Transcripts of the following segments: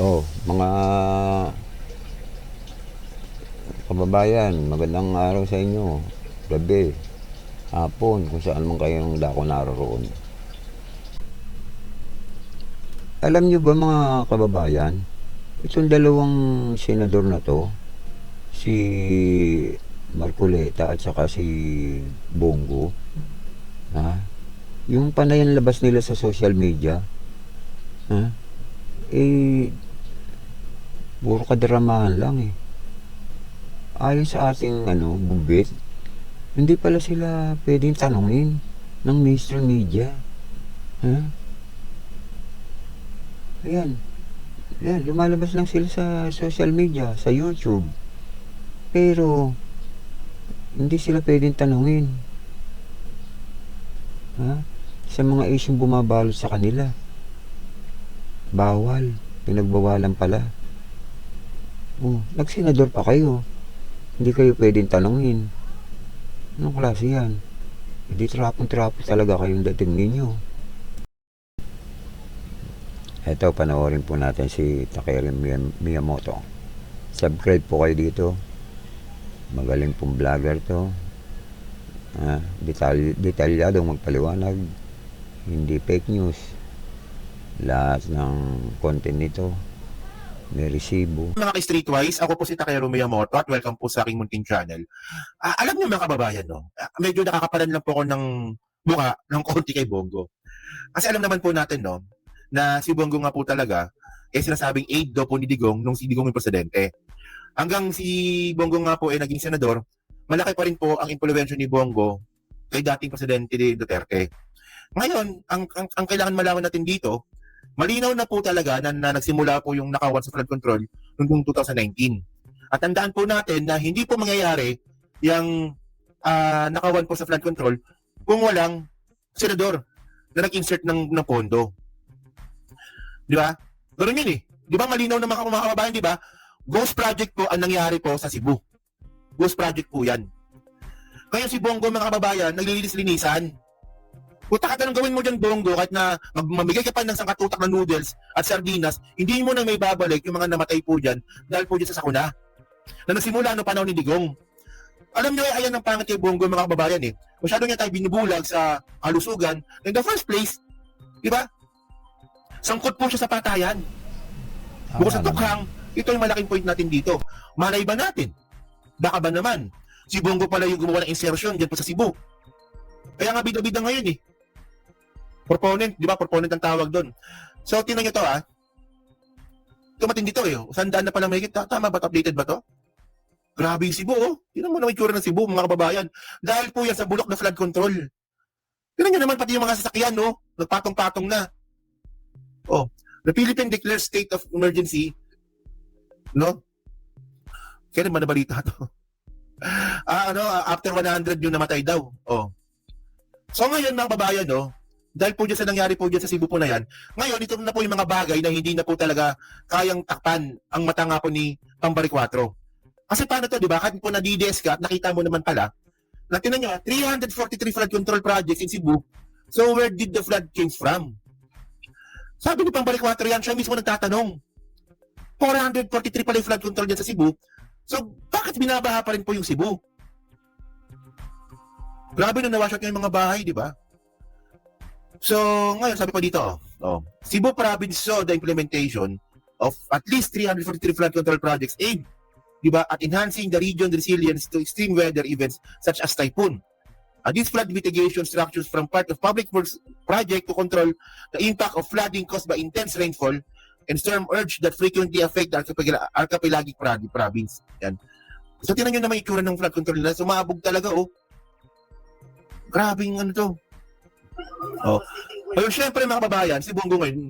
Mga kababayan, magandang araw sa inyo. Gabi, hapon, kung saan man kayong dako naroon. Alam nyo ba mga kababayan, itong dalawang senador na to, si Marcoleta at saka si Bongo, ha? Yung panayan labas nila sa social media, ha? Puro kadramahan lang eh. Ayon sa ating bubit, hindi pala sila pwedeng tanungin ng mainstream media. Ha? Ayan. Ayan, lumalabas lang sila sa social media, sa YouTube. Pero, hindi sila pwedeng tanungin. Ha? Sa mga isyong bumabalot sa kanila. Bawal. Pinagbawalan pala. Nagsenador pa kayo. Hindi kayo pwedeng tanungin. Anong klase yan? Hindi trapong-trapo talaga kayong dating ninyo. Eto, panoorin po natin si Takeru Miyamoto. Subscribe po kayo dito. Magaling pong vlogger to. Detalyadong magpaliwanag. Hindi fake news. Lahat ng content nito may resibo. Mga ka-Streetwise, ako po si Takeru Miyamoto at welcome po sa aking munting channel. Alam niyo mga kababayan, no? Medyo nakakapalan lang po ako ng mukha ng konti kay Bongo. Kasi alam naman po natin, no, na si Bongo nga po talaga sinasabing aide daw po ni Digong nung si Digong yung presidente. Hanggang si Bongo nga po naging senador, malaki pa rin po ang impluwensya ni Bongo kay dating presidente Duterte. Ngayon, ang kailangan malaman natin dito, malinaw na po talaga na nagsimula po yung nakawan sa flood control noong 2019. At tandaan po natin na hindi po mangyayari yung nakawan po sa flood control kung walang senador na nag-insert ng pondo. Di ba? Ganun yun eh. Di ba malinaw na mga kababayan, di ba? Ghost project po ang nangyari po sa Cebu. Ghost project po yan. Kaya si Bongo mga kababayan, naglilinis-linisan. Puta ka tanong gawin mo dyan, Bongo, kahit na mamigay ka pa ng sangkatutak na noodles at sardinas, hindi mo na may babalik yung mga namatay po dyan dahil po dyan sa sakuna. Na nagsimula noong panahon ni Digong. Alam nyo, ayan ang pangit kay Bongo mga kababayan eh. Masyado niya tayo binubulag sa kalusugan. In the first place, di ba? Sangkot po siya sa patayan. Bukod sa tukhang, ito yung malaking point natin dito. Malay ba natin? Baka ba naman? Si Bongo pala yung gumawa ng insertion dyan po sa Cebu. Kaya nga bida-bida ngayon eh. Proponent, di ba? Proponent ang tawag doon. So, tingnan nyo to Ito matindi to eh. Sandaan na pala may kita. Tama ba? Updated ba to? Grabe yung Cebu oh. Tingnan mo na may tsura ng Cebu, mga kababayan. Dahil po yan sa bulok na flood control. Tingnan nyo naman pati yung mga sasakyan, no? Nagpatong-patong na. The Philippines declares state of emergency. No? Kaya naman nabalita to. After 100 yung namatay daw. So ngayon mga kababayan, no? Dahil po dyan sa nangyari po dyan sa Cebu po na yan, ngayon ito na po yung mga bagay na hindi na po talaga kayang takpan ang mata nga po ni Pambari 4. Kasi paano to, di ba? Kahit po na-DDS ka at nakita mo naman pala, na tinan nyo, 343 flood control projects in Cebu. So where did the flood change from? Sabi ni Pambari 4 yan, siya mismo nagtatanong. 443 pala yung flood control dyan sa Cebu. So bakit binabaha pa rin po yung Cebu? Grabe na nawash out yung mga bahay, di ba? So, ngayon, sabi pa dito, Cebu province saw the implementation of at least 343 flood control projects aimed, di ba, at enhancing the region's resilience to extreme weather events such as typhoon. These flood mitigation structures from part of public works project to control the impact of flooding caused by intense rainfall and storm urge that frequently affect the archipelagic province. Yan. So, tinan nyo naman yung itsura ng flood control nila. Sumabog talaga, Grabing ano to. Pero syempre mga kababayan, si Bongo ngayon,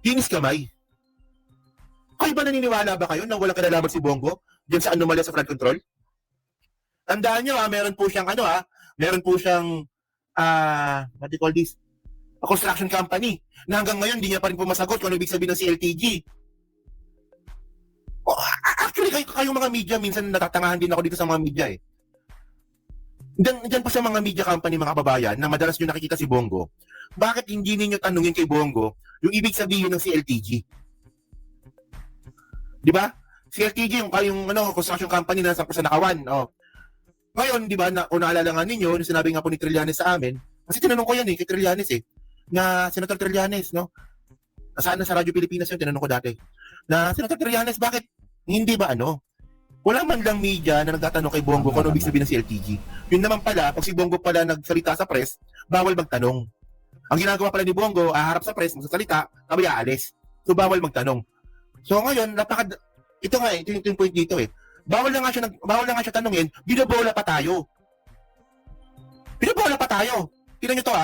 kinis kamay. Kayo ba naniniwala ba kayo na walang kinalaman si Bongo diyan sa anomalya sa flood control? Tandaan nyo meron po siyang meron po siyang what do you call this? A construction company na hanggang ngayon hindi niya pa rin po masagot kung ano ibig sabihin ng CLTG. Actually, kayo mga media, minsan natatangahan din ako dito sa mga media eh. Diyan po sa mga media company mga kababayan na madalas nyo nakikita si Bongo, bakit hindi ninyo tanungin kay Bongo yung ibig sabihin ng CLTG? Di ba? Si LTG, yung construction company na sa Nakawan. Oh. Ngayon, di ba, kung naalala nga ninyo, yung sinabi nga po ni Trillanes sa amin, kasi tinanong ko yan kay Trillanes na Senator Trillanes, no? Nasaan na sa Radyo Pilipinas yun, tinanong ko dati. Na Senator Trillanes, bakit hindi ba wala man lang media na nagtatanong kay Bongo kung ano ibig sabihin ng CLTG. Yun naman pala, pag si Bongo pala nagsalita sa press, bawal magtanong. Ang ginagawa pala ni Bongo, aharap sa press, magsasalita, kami aalis. So, bawal magtanong. So, ngayon, ito yung point dito Bawal na nga siya tanungin, binobola pa tayo. Binobola pa tayo. Tingnan nyo to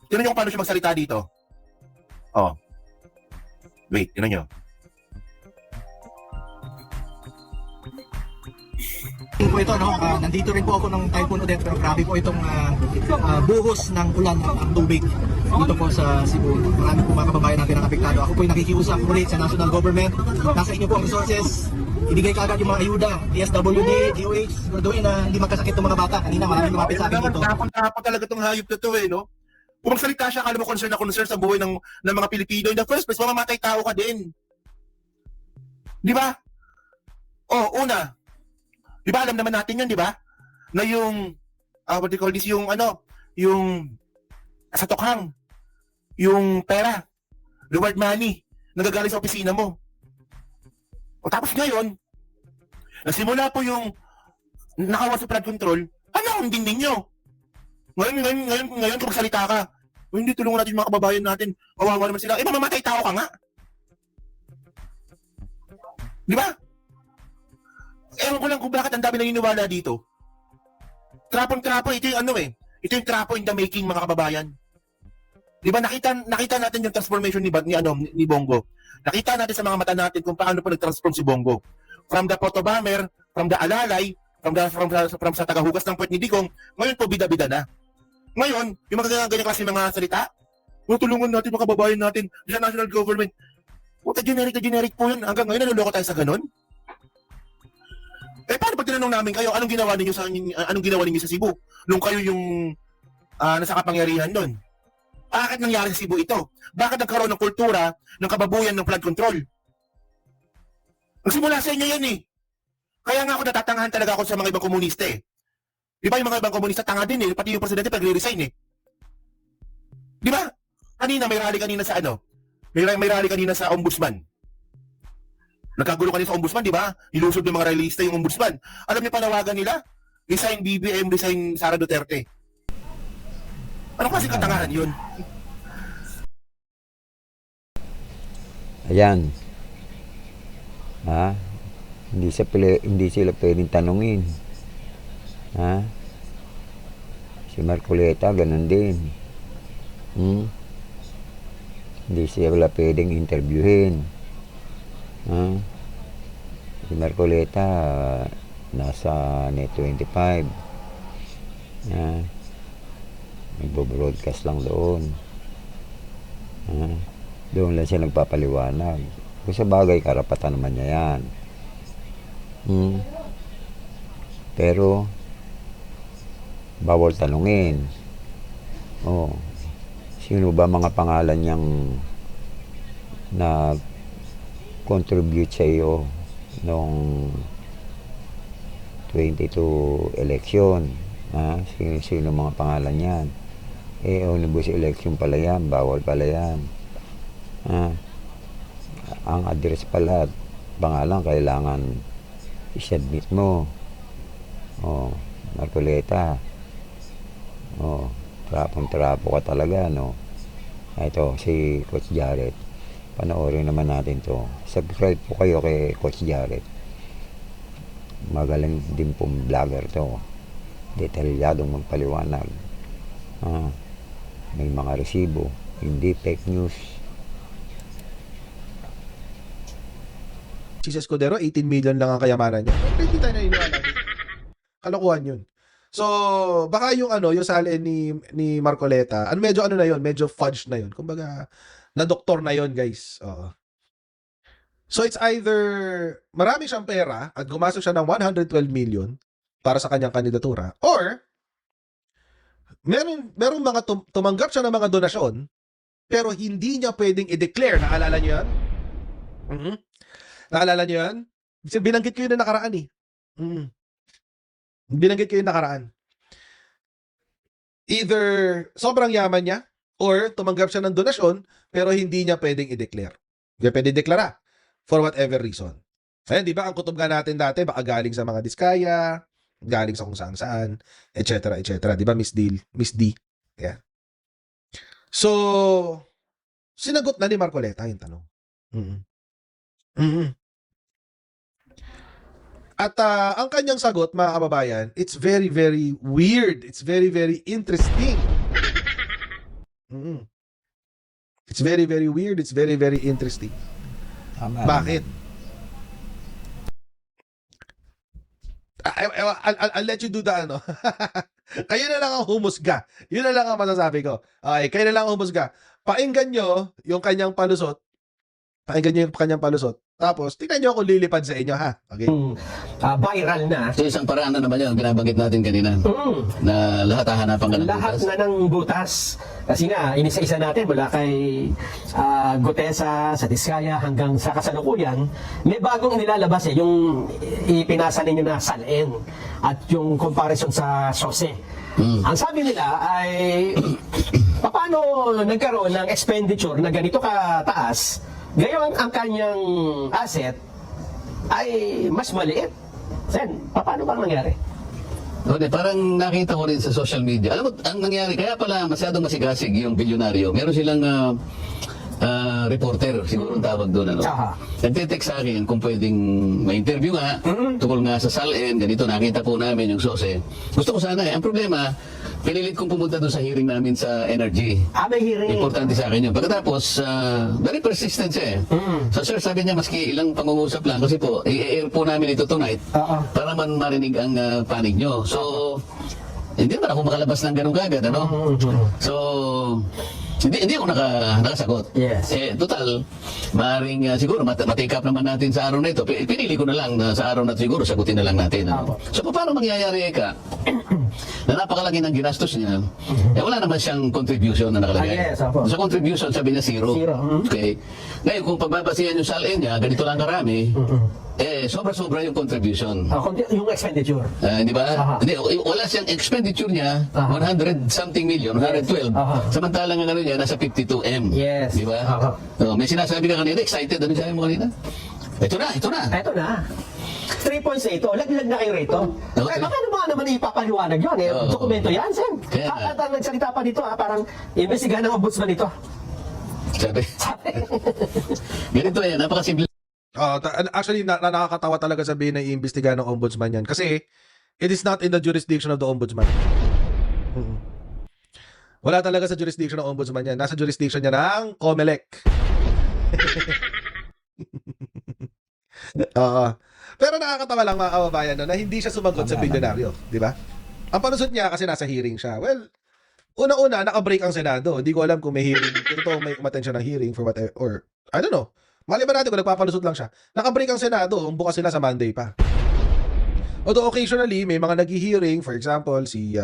Tingnan nyo kung paano siya magsalita dito. Oh. Wait, tingnan nyo. Po ito, no? Nandito rin po ako ng Typhoon Odette, pero grabe po itong buhos ng ulan ng tubig dito po sa Cebu. Marami po mga kababayan natin ang apektado. Ako po yung nakikiusap ulit sa national government. Nasa inyo po ang resources. Ibigay kaagad yung mga ayuda, DSWD, DOH, siguraduhin na hindi magkasakit itong mga bata. Kanina maraming lumapit sa akin dito. Tapon talaga itong hayop na ito no? Kung magsalita siya, kala mo concern sa buhay ng mga Pilipino. In the first place, mamamatay tao ka din. Di ba? Oh, una, di ba alam naman natin yun, di ba? Na yung, what do you call this, yung sa tokhang, yung pera, reward money, nagagaling sa opisina mo. O tapos ngayon, nasimula po yung nakawas sa flood control, ano ang dingding nyo? Ngayon kung magsalita ka, hindi tulungan natin yung mga kababayan natin, kawawa naman sila, mamamatay tao ka nga. Di ba? Ewan ko lang kung bakit ang dami naniniwala dito. Trapong-trapo, ito yung ito yung trapo in the making, mga kababayan. Di ba, nakita natin yung transformation ni Bongo. Nakita natin sa mga mata natin kung paano pa nag-transform si Bongo. From the photo bomber, from the alalay, from sa tagahugas ng puwet ni Digong, ngayon po bida-bida na. Ngayon, yung mga ganyan klase mga salita, tulungan natin mga kababayan natin sa national government. Puta, generic po yun. Hanggang ngayon, naluloko tayo sa ganun. Paano pag tinanong namin kayo, anong ginawa ninyo sa Cebu? Nung kayo yung nasa kapangyarihan doon? Bakit nangyari sa Cebu ito? Bakit nagkaroon ng kultura ng kababuyan ng flood control? Nagsimula sa inyo yan Kaya nga ako natatangahan talaga ako sa mga ibang komunista Di ba yung mga ibang komunista tanga din pati yung presidente pag-resign Di ba? May rally kanina sa May rally kanina sa ombudsman. Nagkagulo kanina sa ombudsman, di ba? Nilusog ng mga realista yung ombudsman. Alam niyo panawagan nila? Resign BBM, resign Sara Duterte. Anong kasi katangahan yun? Ayan. Hindi sila pwedeng tanungin. Si Marcoleta, ganun din. Hindi sila pwedeng interviewin. Si Marcoleta, nasa Net 25. Nagbo-broadcast lang doon. Doon lang siya nagpapaliwanag. Kung sa bagay, karapatan naman niya yan. Pero, bawal tanungin. Sino ba mga pangalan niyang na-contribute sa iyo noong 22 election? Sino mga pangalan yan? Omnibus election pala yan, bawal pala yan. Ang address pala, pangalan, kailangan i-submit mo. Marcoleta. Trapong-trapo ka talaga, no? Ito, si Coach Jared. Panoorin naman natin to. Subscribe po kayo kay Coach Jared. Magaling din pong vlogger to. Detalyadong magpaliwanag. May mga resibo, hindi fake news. Si Escudero, 18 million lang ang kayamanan niya. Hindi tayo naniniwala. Kalokohan yun. So, baka yung sali ni Marcoleta, medyo na yun, medyo fudge na yun. Kumbaga, na doktor na yun, guys. So, it's either marami siyang pera at gumastos siya ng 112 million para sa kanyang kandidatura, or merong mga tumanggap siya ng mga donasyon pero hindi niya pwedeng i-declare, naalala niyo yan? Naalala niyo yan? Binanggit ko yun na nakaraan eh. Binanggit ko yun nakaraan. Either sobrang yaman niya or tumanggap siya ng donasyon pero hindi niya pwedeng i-declare. Hindi niya pwedeng deklara for whatever reason. Ayan, di ba? Ang kutob nga natin dati baka galing sa mga diskaya, galing sa kung saan-saan, etc. etc. Di ba, Miss D? Yeah. So, sinagot na ni Marcoleta yung tanong. At ang kanyang sagot, mga kababayan, it's very, very weird. It's very, very interesting. It's very, very weird. It's very, very interesting. Tama Bakit? naman. I'll let you do the ano. Kayo na lang ang humusga. Yun na lang ang masasabi ko. Okay, kayo na lang ang humusga. Pakinggan nyo yung kanyang palusot. Tapos, tingnan nyo kung lilipad sa inyo, ha? Okay? Viral na. So isang paraan na naman yun, binabanggit natin kanina, na lahat hahanapan ka ng Lahat butas. na ng butas. Kasi nga, inisa-isa natin mula kay Gutesa, sa Diskaya, hanggang sa kasalukuyan, may bagong nilalabas yung ipinasa ninyo na SALN at yung comparison sa SOSE. Ang sabi nila ay, paano nagkaroon ng expenditure na ganito kataas, gayon ang kanyang asset ay mas maliit. Sen, paano bang nangyari? Okay, parang nakita ko rin sa social media. Alam mo, ang nangyari, kaya pala masyadong masigasig yung bilyonaryo. Meron silang reporter, siguro ang tawag doon. Ano? Aha. Nagte-text sa akin kung pwedeng ma-interview nga, tungkol nga sa SALN, ganito, nakita po namin yung SOSE. Gusto ko sana Ang problema, pinilit kong pumunta doon sa hearing namin sa Energy. May hearing. Importante sa akin yun. Pagkatapos, very persistent siya So sir, sabi niya, maski ilang pangungusap lang, kasi po, i-air po namin ito tonight para man marinig ang panig nyo. So, hindi naman ako makalabas ng ganun kagad, ano? So, hindi ako nakasagot. Yes. Total, maaaring siguro matik up naman natin sa araw na ito. Pinili ko na lang na sa araw na ito, siguro sagutin na lang natin. Ano? So, paano mangyayari ka? Na napakalaki ng ginastos niya, wala naman siyang contribution na nakalagay. Yes, apo. Sa contribution, sabi niya zero. Okay. Ngayon, kung pagbabasihan yung SALN niya, ganito lang karami, sobra-sobra yung contribution. Yung expenditure. Di ba? Hindi, wala siyang expenditure niya, 100 something million, 112. Samantalang ang ano niya, nasa 52M. Yes. Di ba? May sinasabi ka kanina, excited. Ano sabi mo kanina? Ito na. Ito na. 3 points na ito. Laglag na kayo rito. Okay. Paano ba naman ipapaliwanag yun? Dokumento yan, Sen. Kaya At nagsalita pa dito, parang investigahan ng ombudsman ito. Sabi. Ganito napakasimple. Actually, nakakatawa talaga sabihin na iimbestigahan ng ombudsman yan. Kasi, it is not in the jurisdiction of the ombudsman. Wala talaga sa jurisdiction ng ombudsman yan. Nasa jurisdiction niya ng COMELEC. Pero nakakatawa lang mga kababayan na hindi siya sumagot sa bilyonaryo. Di ba? Ang panusot niya kasi nasa hearing siya. Well, una-una, naka-break ang Senado. Hindi ko alam kung may hearing. Ito may umattend siya ng hearing for whatever. Or, I don't know. Mali ba natin kung nagpapalusot lang siya? Naka-break ang Senado. Bukas sila sa Monday pa. Although occasionally, may mga nag-hearing. For example, si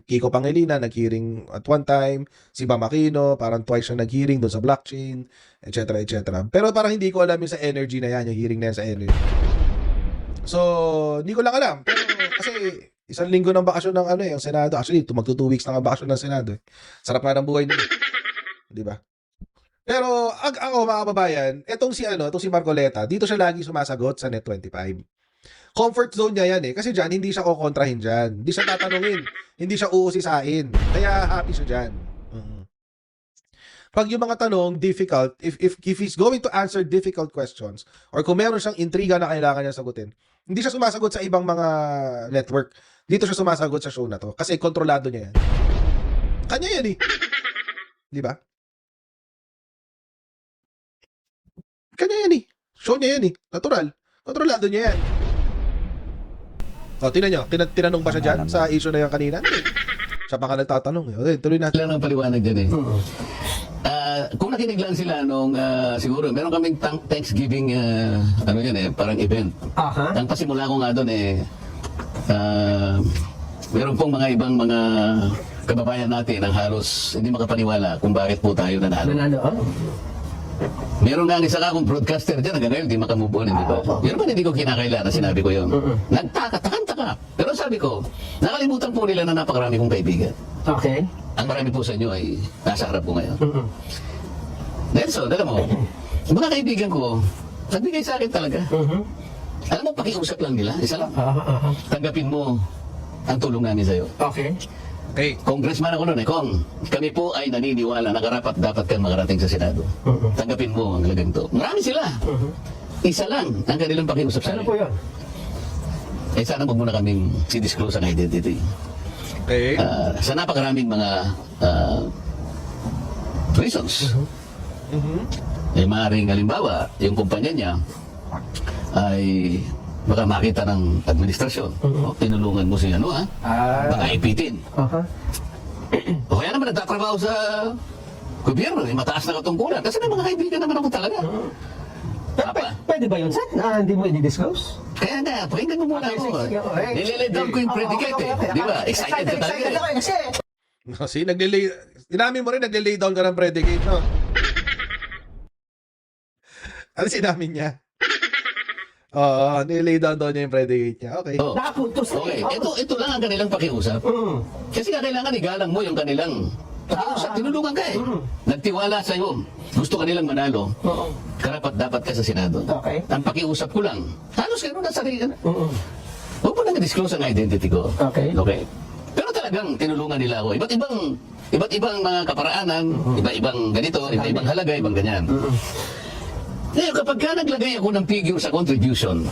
Kiko Pangilinan nag-hearing at one time. Si Bam Aquino, parang twice siya nag-hearing doon sa blockchain, etc. etc. Pero parang hindi ko alam yung sa energy na yan. Yung hearing na yan sa energy. So, hindi ko lang alam. Pero kasi isang linggo ng bakasyon ng yung Senado. Actually, magto 2 weeks na ang bakasyon ng Senado. Sarap na ng buhay nila. Di ba? Pero ako mga kababayan, itong si Marcoleta, dito siya lagi sumasagot sa Net25. Comfort zone niya yan kasi diyan hindi siya kokontrahin diyan. Hindi siya tatanungin, hindi siya uusisain. Kaya happy siya diyan. Pag yung mga tanong difficult, if he's going to answer difficult questions or kung meron siyang intriga na kailangan niya sagutin, hindi siya sumasagot sa ibang mga network. Dito siya sumasagot sa show na to kasi kontrolado niya yan. Kanya yan eh. Di ba? Kanya yan eh. Show niya yan eh. Natural. Kontrolado niya yan. O, tingnan nyo. Tinanong ba siya dyan sa issue na yan kanina? Siya pa ka nagtatanong eh. O, tuloy natin. Lang ang paliwanag dyan kung nakinig lang sila nung siguro, meron kaming Thanksgiving parang event. Ang pasimula ko nga doon meron pong mga ibang mga kababayan natin ang halos hindi makapaniwala kung bakit po tayo nanalo. Meron nga isa akong broadcaster dyan, hanggang ngayon, di makamove on, di ba? Yun naman hindi ko kinakailangan, sinabi ko yun. Nagtaka. Pero sabi ko, nakalimutan po nila na napakarami kong kaibigan. Okay. Ang marami po sa inyo ay nasa harap ko ngayon. Nelson, alam mo, mga kaibigan ko, nagbigay sa akin talaga. Alam mo, pakiusap lang nila, isa lang. Tanggapin mo ang tulong namin sa'yo. Okay. Okay. Congressman ako noon eh, Kong, kami po ay naniniwala na karapat dapat kang makarating sa Senado. Tanggapin mo ang halagang to. Marami sila. Isa lang ang kanilang pakiusap sa Ano akin. po yun? Eh sana wag muna kaming si-disclose ang identity. Okay. Sa napakaraming mga reasons. Eh maaaring halimbawa, yung kumpanya niya ay baka makita ng administrasyon. Tinulungan mo si ano ha? Baka ipitin. O kaya naman nagtatrabaho sa gobyerno, mataas na katungkulan. Kasi may mga kaibigan naman ako talaga. Papa. Pwede ba yun, Sen? Hindi mo i-disclose? Kaya nga, pakinggan mo muna ako. sige, okay. Nililay down ko yung predicate eh. Di ba? Excited ka talaga Excited eh. ako kasi. See, inamin mo rin, nagle-lay down ka ng predicate, no? Ano sinamin niya? Oo, nilay down daw niya yung predicate niya. Okay. Oh. Nakapuntos na Okay, eh. ito lang ang kanilang pakiusap. Kasi nga kailangan igalang mo yung kanilang pakiusap. Tinulungan ka eh. Nagtiwala sa'yo. Gusto kanilang manalo. Karapat dapat ka sa Senado. Okay. Ang pakiusap ko lang, halos gano'n na sarili. Huwag mo nang disclose ang identity ko. Okay. Okay. Pero talagang tinulungan nila ako. Iba't ibang mga kaparaanan, iba-ibang ganito, iba-ibang halaga, ibang ganyan. Ngayon, kapag ka naglagay ako ng figure sa contribution,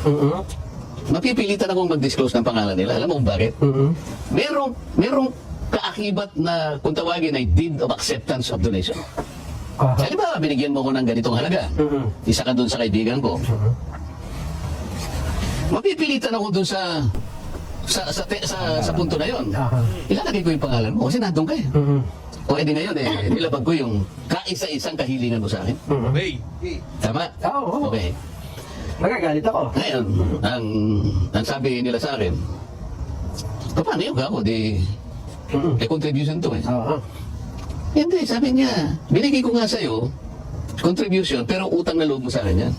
mapipilitan akong mag-disclose ng pangalan nila. Alam mo kung bakit? Merong kaakibat na kung tawagin ay deed of acceptance of donation. Halimbawa, binigyan mo ko ng ganitong halaga. Isa ka dun sa kaibigan ko. Mapipilitan ako dun sa punto na yon. Ilalagay ko yung pangalan mo kasi nandun ka eh. O edi ngayon eh, nilabag ko yung kaisa-isang kahilingan mo sa akin. Okay. Tama? Oo. Okay. Nagagalit ako. Ngayon, ang sabi nila sa akin, paano yung ako? Contribution to eh. Hindi, sabi niya, binigay ko nga sa'yo, contribution, pero utang na loob mo sa akin yan.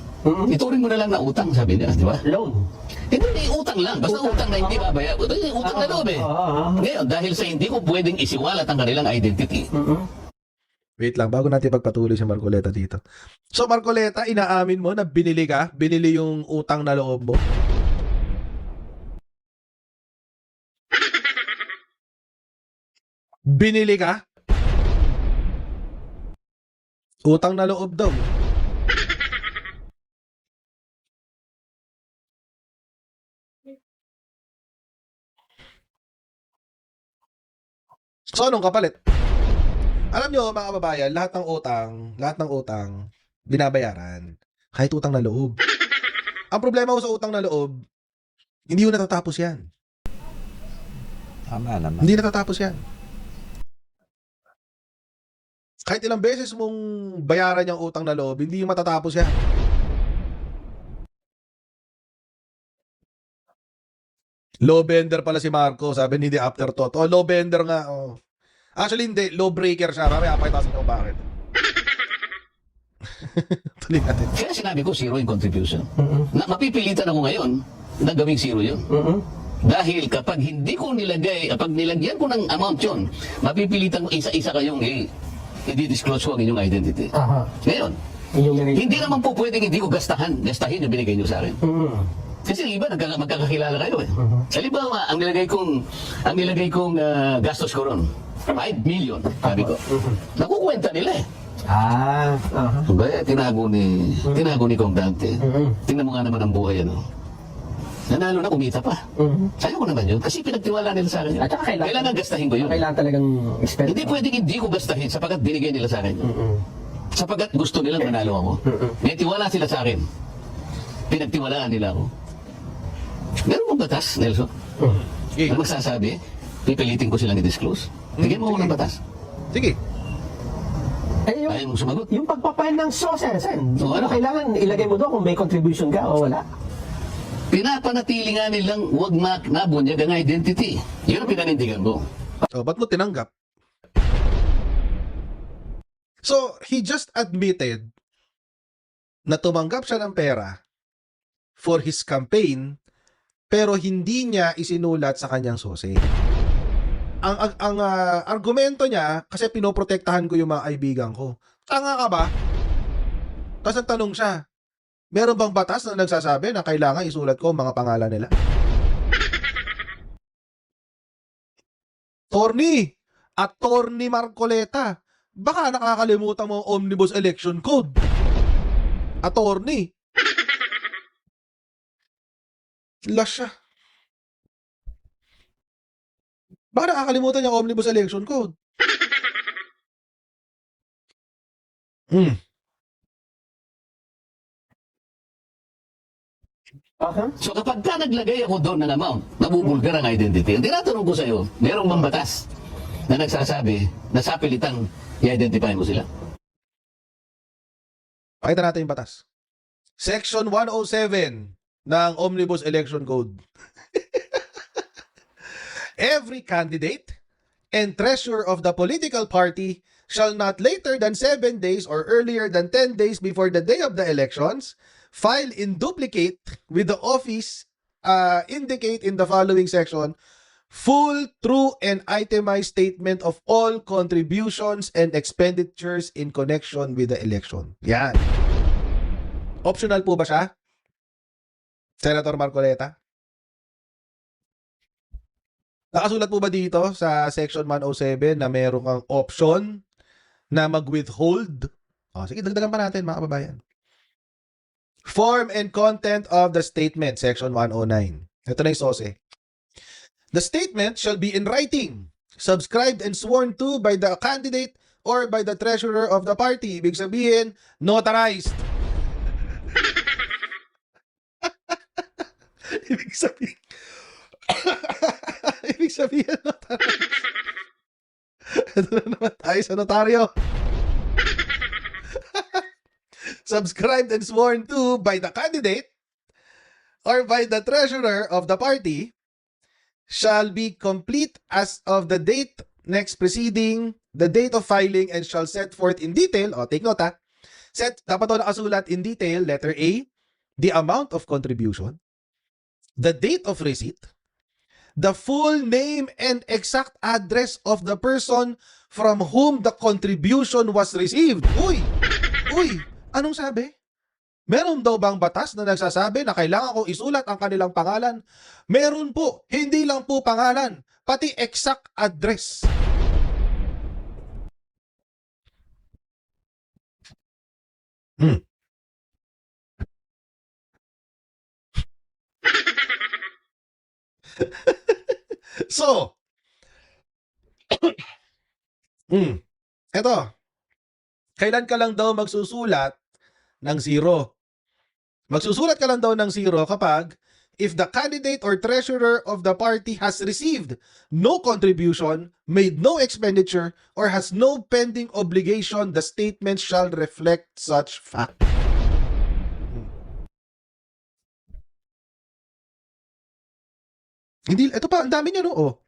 Ituring mo na lang na utang, sabi niya, di ba? Loan. Hindi, utang lang. Basta utang na hindi babaya. Utang na loob eh. Ngayon, dahil sa hindi ko pwedeng isiwalat ang kanilang identity, Wait lang, bago natin pagpatuloy si Marcoleta dito. So, Marcoleta, inaamin mo na binili ka? Binili yung utang na loob mo? Binili ka? Utang na loob daw. So, anong kapalit? Alam nyo, mga kababayan, lahat ng utang, binabayaran. Kahit utang na loob. Ang problema ko sa utang na loob, hindi ko natatapos yan. Tama naman. Hindi natatapos yan. Kahit ilang beses mong bayaran yung utang na loob, hindi yung matatapos yan. Low bender pala si Marco, sabi hindi afterthought. Oh, low bender nga. Oh. Actually, hindi. Low breaker siya. Mamaya apay-tasin ko bakit. Tuloy natin. kaya sinabi ko zero yung contribution. Na mapipilitan ako ngayon na gawing zero yun. Dahil kapag hindi ko nilagay, kapag nilagyan ko ng amount yun, mapipilitan ko isa-isa kayong i-disclose ko ang inyong identity. Ngayon, hindi naman po pwedeng hindi ko gastahin yung binigay nyo sa akin. Kasi yung iba, magkakakilala kayo eh. Halimbawa, ang nilagay kong gastos ko ron, 5 million, sabi ko. Nakukwenta nila eh. Kaya tinago ni Kong Dante. Tingnan mo nga naman ang buhay ano. Nanalo na, kumita pa. Sayo ko naman yun. Kasi pinagtiwala nila sa akin. At saka Kailangan gastahin ko yun. Kailangan talagang spend. Hindi pwedeng hindi ko gastahin sapagkat binigay nila sa akin. Sapagkat gusto nilang manalo ako. May tiwala sila sa akin. Pinagtiwalaan nila ako. Meron mong batas, Nelson? Na magsasabi, pipilitin ko silang i-disclose. Bigyan mo ako ng batas. Sige. Ayaw mong sumagot. Yung pagpapail ng sauce, Sen. Oo, ano? Kailangan ilagay mo doon kung may contribution ka o wala. Pinapanatili nga nilang huwag nabunyag ang identity. Yun ang pinanindigan ko. Oh, ba't mo tinanggap? So, he just admitted na tumanggap siya ng pera for his campaign pero hindi niya isinulat sa kanyang sose. Ang argumento niya, kasi pinoprotektahan ko yung mga kaibigan ko. Tanga ka ba? Tapos nagtanong siya, meron bang batas na nagsasabi na kailangan isulat ko ang mga pangalan nila? Attorney Marcoleta, baka nakakalimutan mo ang Omnibus Election Code. Attorney. Lasya. Baka nakakalimutan niya ang Omnibus Election Code. So kapag ka naglagay ako doon ng amount, nabubulgar ang identity. Ang tinatanong ko sa iyo, merong bang batas na nagsasabi na sa pilitan i-identify mo sila? Pakita natin yung batas. Section 107 ng Omnibus Election Code. Every candidate and treasurer of the political party shall not later than 7 days or earlier than 10 days before the day of the elections file in duplicate with the office indicate in the following section full, true, and itemized statement of all contributions and expenditures in connection with the election. Yan. Optional po ba siya? Senator Marcoleta? Nakasulat po ba dito sa section 107 na meron kang option na mag-withhold? Sige, dagdagan pa natin mga kababayan. Form and content of the statement, section 109. Ito na yung sose. The statement shall be in writing, subscribed and sworn to by the candidate or by the treasurer of the party. Ibig sabihin, notarized. Ibig sabihin, notarized. Ito na naman tayo sa notaryo. Subscribed and sworn to by the candidate or by the treasurer of the party shall be complete as of the date next preceding the date of filing and shall set forth in detail, take note dapat ito nakasulat in detail, letter A, the amount of contribution, the date of receipt, the full name and exact address of the person from whom the contribution was received. Uy! Anong sabi? Meron daw bang batas na nagsasabi na kailangan ko isulat ang kanilang pangalan? Meron po. Hindi lang po pangalan, pati exact address. So, eto, kailan ka lang daw magsusulat ng zero? Magsusulat ka lang daw ng zero kapag if the candidate or treasurer of the party has received no contribution, made no expenditure, or has no pending obligation, the statement shall reflect such fact. Hindi, ito pa, ang dami niya, no?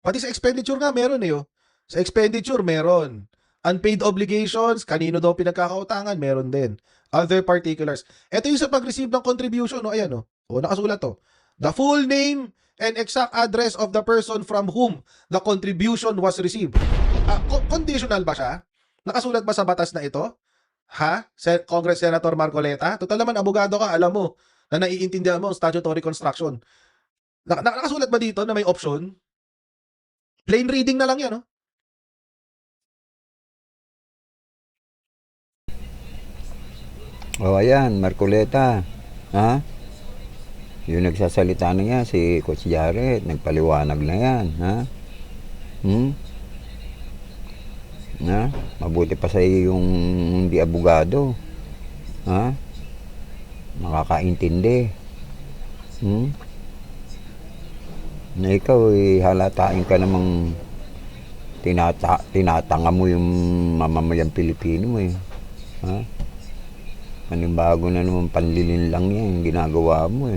Pati sa expenditure nga, meron eh, Sa expenditure, meron. Unpaid obligations, kanino daw pinagkakautangan, meron din. Other particulars. Ito yung sa pag-receive ng contribution, ayan, nakasulat to. The full name and exact address of the person from whom the contribution was received. Conditional ba siya? Nakasulat ba sa batas na ito? Congress Senator Marcoleta? Total naman, abogado ka, alam mo na naiintindihan mo ang statutory construction. Nakasulat ba dito na may option? Plain reading na lang yan, Ayan, Marcoleta. Yung nagsasalita na yan, si Coach Jared, nagpaliwanag na yan, Mabuti pa sa iyo yung hindi abogado. Makakaintindi. Na ikaw halatain ka namang tinatanga mo yung mamamayang Pilipino Panibago na naman panlilin lang yan yung ginagawa mo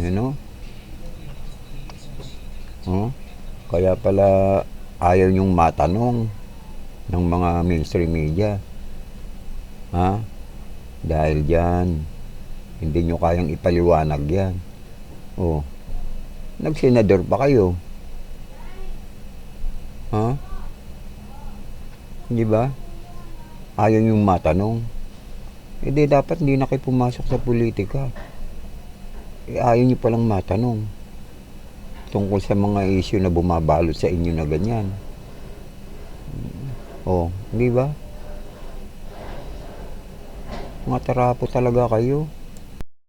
Kaya pala ayaw niyong matanong ng mga mainstream media Dahil dyan, hindi nyo kayang ipaliwanag yan. Oh, nagsenador pa kayo. Ha? Di ba? Ayaw yung matanong. Di dapat hindi na kayo pumasok sa politika. Ayaw nyo palang matanong tungkol sa mga issue na bumabalot sa inyo na ganyan. Oh, di ba? Mga tarapo talaga kayo.